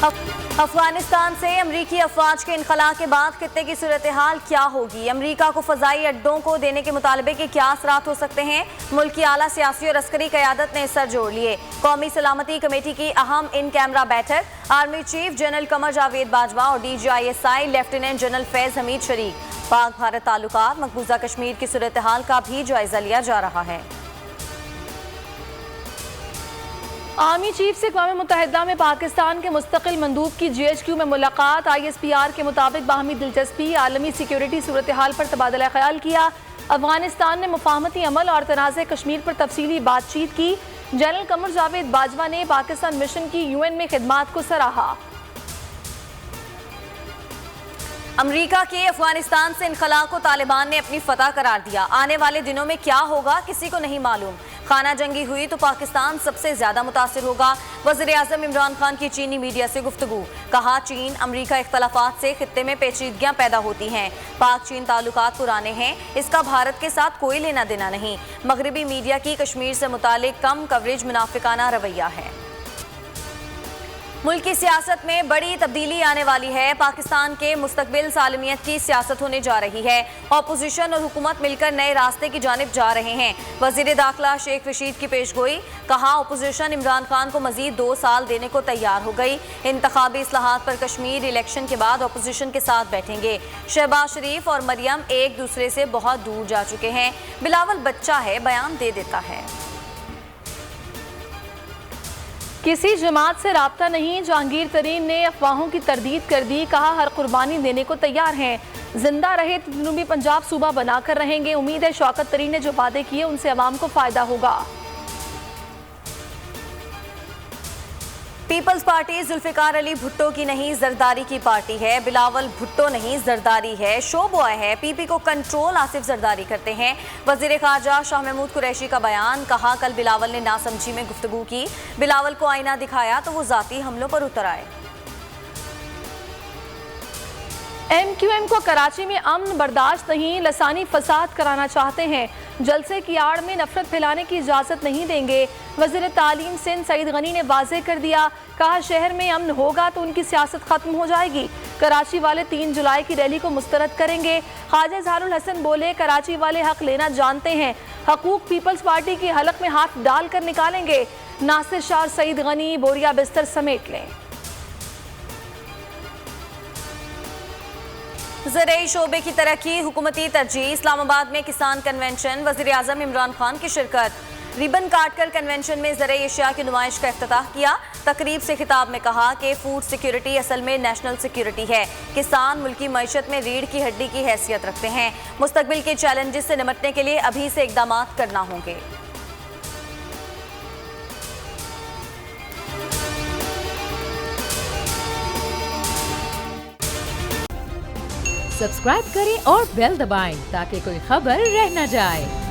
अफगानिस्तान से अमरीकी अफवाज के इनखला के बाद खित्ते की सूरत हाल क्या होगी? अमरीका को फजाई अड्डों को देने के मुतालबे के क्या असरात हो सकते हैं? मुल्क की आला सियासी और अस्करी क़यादत ने सर जोड़ लिए। कौमी सलामती कमेटी की अहम इन कैमरा बैठक, army chief general Qamar Javed Bajwa और DGISI lieutenant general Faiz Hamid शरीक। पाक भारत ताल्लुकात, मकबूजा कश्मीर की सूरत हाल का भी जायजा लिया जा रहा है। आर्मी चीफ से अक़वाम मुत्तहिदा में पाकिस्तान के मुस्तकिल मंदूब की GHQ में मुलाकात। ISPR के मुताबिक बाहमी दिलचस्पी, आलमी सिक्योरिटी सूरत हाल पर तबादला ख्याल किया। अफगानिस्तान ने मुफाहमती अमल और तनाज़े कश्मीर पर तफसीली बातचीत की। जनरल कमर जावेद बाजवा ने पाकिस्तान मिशन की UN में खिदमात को सराहा। अमरीका के अफगानिस्तान से इनखला को तालिबान ने अपनी फतह करार दिया। आने वाले दिनों में क्या होगा किसी को नहीं मालूम। खाना जंगी हुई तो पाकिस्तान सबसे ज्यादा मुतासिर होगा। वज़ीर आज़म इमरान खान की चीनी मीडिया से गुफ्तगू, कहा चीन अमरीका इख्तलाफात से खित्ते में पेचीदगियां पैदा होती हैं। पाक चीन ताल्लुकात पुराने हैं, इसका भारत के साथ कोई लेना देना नहीं। मगरबी मीडिया की कश्मीर से मुतालिक कम कवरेज मुनाफिकाना रवैया है। मुल्क की सियासत में बड़ी तब्दीली आने वाली है। पाकिस्तान के मुस्तकबिल सालमियत की सियासत होने जा रही है। अपोजिशन और हुकूमत मिलकर नए रास्ते की जानिब जा रहे हैं। वज़ीर दाखिला शेख रशीद की पेशगोई, कहा अपोजिशन इमरान खान को मजीद 2 साल देने को तैयार हो गई। इंतखाबी इस्लाहात पर कश्मीर इलेक्शन के बाद अपोजिशन के साथ बैठेंगे। शहबाज शरीफ और मरियम एक दूसरे से बहुत दूर जा चुके हैं। बिलावल बच्चा है, बयान दे देता है। किसी जमात से राब्ता नहीं, जहांगीर तरीन ने अफवाहों की तरदीद कर दी। कहा हर कुर्बानी देने को तैयार हैं। जिंदा रहे तो जनूबी पंजाब सूबा बनाकर रहेंगे। उम्मीद है शौकत तरीन ने जो वादे किए उनसे अवाम को फायदा होगा। पीपल्स पार्टी जुल्फिकार अली भुट्टो की नहीं, जरदारी की पार्टी है। बिलावल भुट्टो नहीं, जरदारी है। शो बॉय है। PP को कंट्रोल आसिफ जरदारी करते हैं। वजीर खारजा शाह महमूद कुरैशी का बयान, कहा कल बिलावल ने नासमझी में गुफ्तगू की। बिलावल को आईना दिखाया तो वो जाती हमलों पर उतर आए। MQM को कराची में अमन बर्दाश्त नहीं, लसानी फसाद कराना चाहते हैं। जलसे की आड़ में नफरत फैलाने की इजाज़त नहीं देंगे। वज़ीर तालीम सिंध सईद गनी ने वाज़े कर दिया, कहा शहर में अमन होगा तो उनकी सियासत खत्म हो जाएगी। कराची वाले 3 जुलाई की रैली को मुस्तरद करेंगे। ख्वाजा इजहारुल हसन बोले, कराची वाले हक लेना जानते हैं, हकूक पीपल्स पार्टी की हलक में हाथ डालकर निकालेंगे। नासिर शाह और सईद गनी बोरिया बिस्तर समेट लें। ज़राई शोबे की तरक्की, हुकूमती तरजीह। इस्लामाबाद में किसान कन्वेंशन, वज़ीर आज़म इमरान खान की शिरकत। रिबन काटकर कन्वेंशन में ज़राई अशिया की नुमाइश का इफ्तिताह किया। तकरीब से खिताब में कहा कि फूड सिक्योरिटी असल में नेशनल सिक्योरिटी है। किसान मुल्की मईशत में रीढ़ की हड्डी की हैसियत रखते हैं। मुस्तकबिल के चैलेंजेस से निपटने के लिए अभी से इकदाम करना होंगे। सब्सक्राइब करें और बेल दबाएं ताकि कोई खबर रह न जाए।